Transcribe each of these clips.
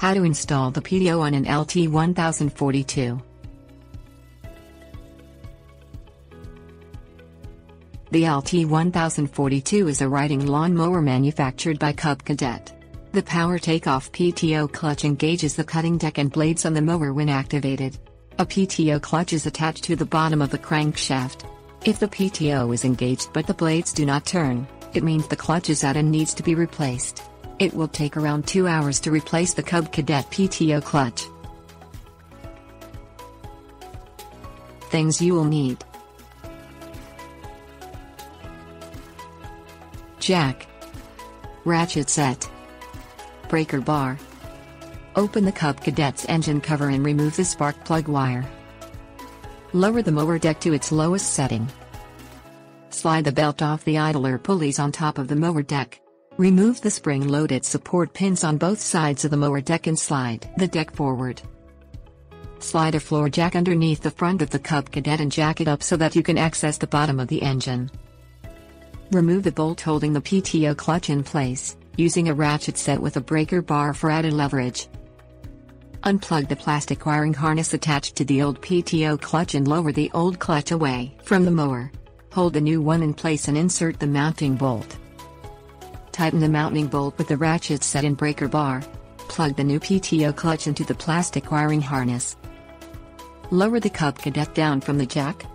How to install the PTO on an LT1042. The LT1042 is a riding lawn mower manufactured by Cub Cadet. The power takeoff PTO clutch engages the cutting deck and blades on the mower when activated. A PTO clutch is attached to the bottom of the crankshaft. If the PTO is engaged but the blades do not turn, it means the clutch is out and needs to be replaced. It will take around 2 hours to replace the Cub Cadet PTO clutch. Things you will need: jack, ratchet set, breaker bar. Open the Cub Cadet's engine cover and remove the spark plug wire. Lower the mower deck to its lowest setting. Slide the belt off the idler pulleys on top of the mower deck. Remove the spring-loaded support pins on both sides of the mower deck and slide the deck forward. Slide a floor jack underneath the front of the Cub Cadet and jack it up so that you can access the bottom of the engine. Remove the bolt holding the PTO clutch in place, using a ratchet set with a breaker bar for added leverage. Unplug the plastic wiring harness attached to the old PTO clutch and lower the old clutch away from the mower. Hold the new one in place and insert the mounting bolt. Tighten the mounting bolt with the ratchet set and breaker bar. Plug the new PTO clutch into the plastic wiring harness. Lower the Cub Cadet down from the jack.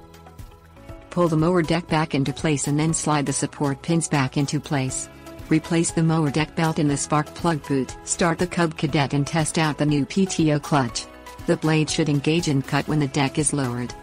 Pull the mower deck back into place and then slide the support pins back into place. Replace the mower deck belt in the spark plug boot. Start the Cub Cadet and test out the new PTO clutch. The blade should engage and cut when the deck is lowered.